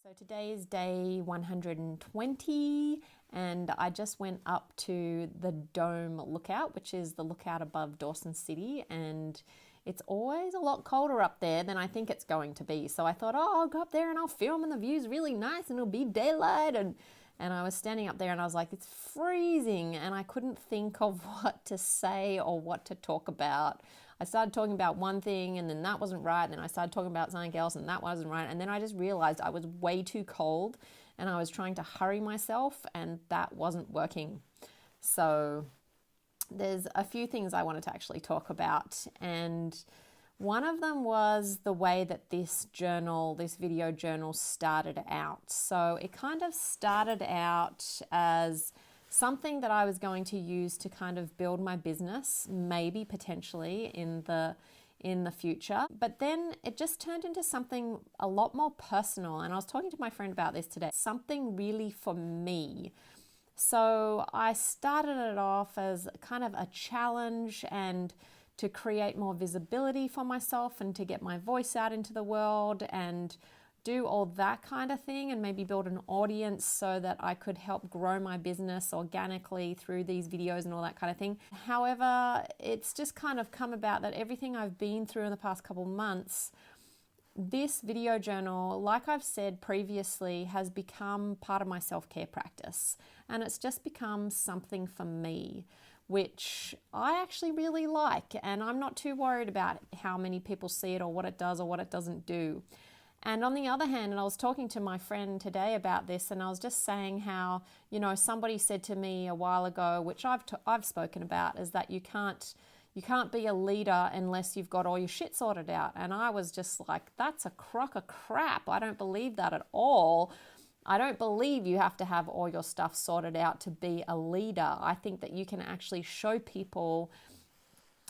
So today is day 120 and I just went up to the Dome Lookout, which is the lookout above Dawson City, and it's always a lot colder up there than I think it's going to be. So I thought, oh, I'll go up there and I'll film and the view's really nice and it'll be daylight. And I was standing up there and I was like, it's freezing, and I couldn't think of what to say or what to talk about. I started talking about one thing and then that wasn't right, and then I started talking about something else and that wasn't right, and then I just realized I was way too cold and I was trying to hurry myself and that wasn't working. So there's a few things I wanted to actually talk about, and one of them was the way that this video journal started out. So it kind of started out as something that I was going to use to kind of build my business, maybe potentially in the future. But then it just turned into something a lot more personal. And I was talking to my friend about this today, something really for me. So I started it off as kind of a challenge and to create more visibility for myself and to get my voice out into the world and do all that kind of thing, and maybe build an audience so that I could help grow my business organically through these videos and all that kind of thing. However, it's just kind of come about that everything I've been through in the past couple months, this video journal, like I've said previously, has become part of my self-care practice, and it's just become something for me, which I actually really like, and I'm not too worried about how many people see it or what it does or what it doesn't do. And on the other hand, and I was talking to my friend today about this, and I was just saying how, somebody said to me a while ago, which I've spoken about, is that you can't be a leader unless you've got all your shit sorted out. And I was just like, that's a crock of crap. I don't believe that at all. I don't believe you have to have all your stuff sorted out to be a leader. I think that you can actually show people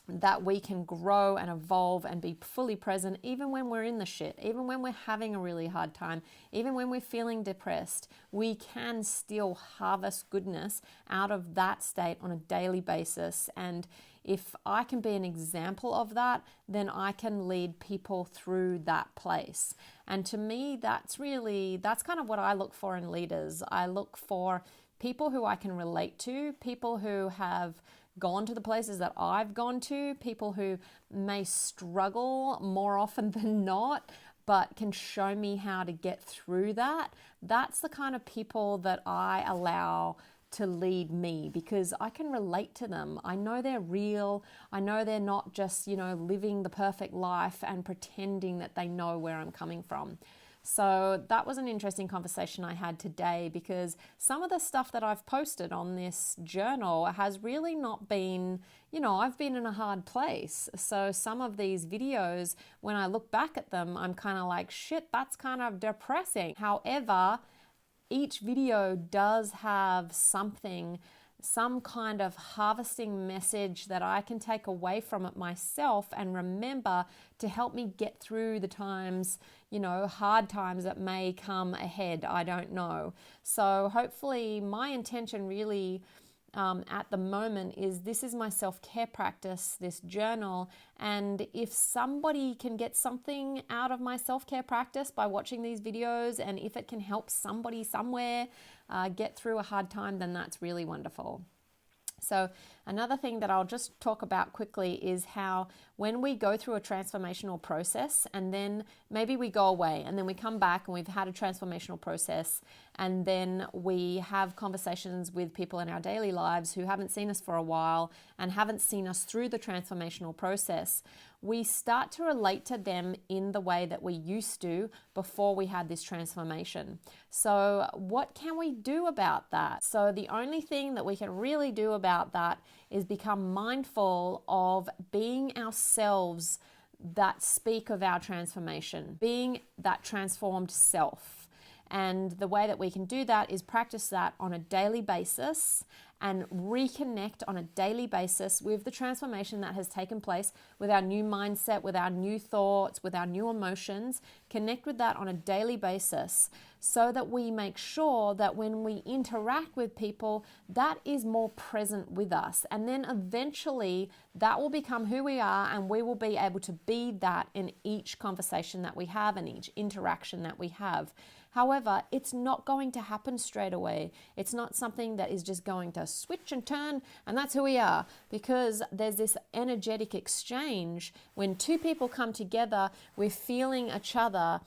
that we can grow and evolve and be fully present even when we're in the shit, even when we're having a really hard time, even when we're feeling depressed. We can still harvest goodness out of that state on a daily basis. And if I can be an example of that, then I can lead people through that place. And to me, that's kind of what I look for in leaders. I look for people who I can relate to, people who have gone to the places that I've gone to, people who may struggle more often than not, but can show me how to get through that. That's the kind of people that I allow to lead me, because I can relate to them. I know they're real. I know they're not just, living the perfect life and pretending that they know where I'm coming from. So that was an interesting conversation I had today, because some of the stuff that I've posted on this journal has really not been, I've been in a hard place. So some of these videos, when I look back at them, I'm kind of like, shit, that's kind of depressing. However, each video does have some kind of harvesting message that I can take away from it myself and remember to help me get through the times, hard times that may come ahead. I don't know. So hopefully my intention really at the moment is, this is my self-care practice, this journal, and if somebody can get something out of my self-care practice by watching these videos, and if it can help somebody somewhere get through a hard time, then that's really wonderful. So another thing that I'll just talk about quickly is how when we go through a transformational process and then maybe we go away and then we come back and we've had a transformational process, and then we have conversations with people in our daily lives who haven't seen us for a while and haven't seen us through the transformational process, we start to relate to them in the way that we used to before we had this transformation. So what can we do about that? So the only thing that we can really do about that is become mindful of being ourselves that speak of our transformation, being that transformed self. And the way that we can do that is practice that on a daily basis and reconnect on a daily basis with the transformation that has taken place, with our new mindset, with our new thoughts, with our new emotions. Connect with that on a daily basis so that we make sure that when we interact with people, that is more present with us. And then eventually that will become who we are, and we will be able to be that in each conversation that we have and each interaction that we have. However, it's not going to happen straight away. It's not something that is just going to switch and turn and that's who we are, because there's this energetic exchange. When two people come together, we're feeling each other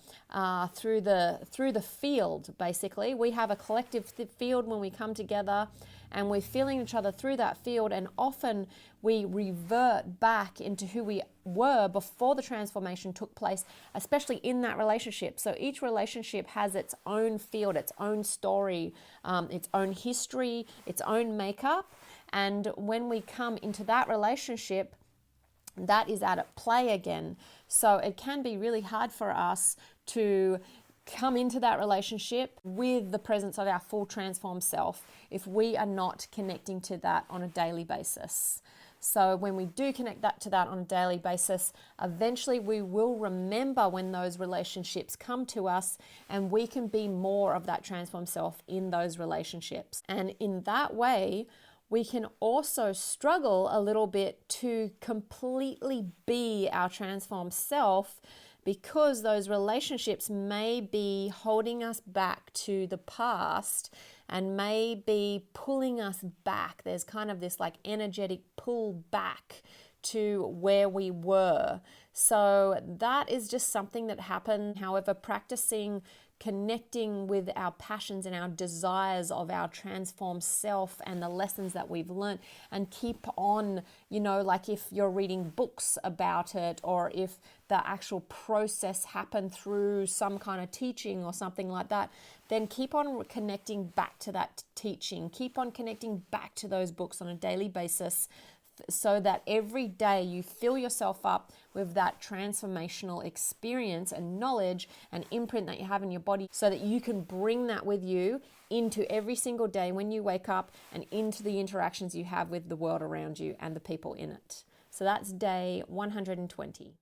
through the field, basically. We have a collective field when we come together, and we're feeling each other through that field, and often we revert back into who we were before the transformation took place, especially in that relationship. So each relationship has its own field, its own story, its own history, its own makeup. And when we come into that relationship, that is at play again. So it can be really hard for us to come into that relationship with the presence of our full transformed self if we are not connecting to that on a daily basis. So when we do connect to that on a daily basis, eventually we will remember when those relationships come to us, and we can be more of that transformed self in those relationships. And in that way, we can also struggle a little bit to completely be our transformed self, because those relationships may be holding us back to the past and may be pulling us back. There's kind of this like energetic pull back to where we were. So that is just something that happened. However, practicing connecting with our passions and our desires of our transformed self and the lessons that we've learned, and keep on, like if you're reading books about it, or if the actual process happened through some kind of teaching or something like that, then keep on connecting back to that teaching, keep on connecting back to those books on a daily basis, so that every day you fill yourself up with that transformational experience and knowledge and imprint that you have in your body, so that you can bring that with you into every single day when you wake up, and into the interactions you have with the world around you and the people in it. So that's day 120.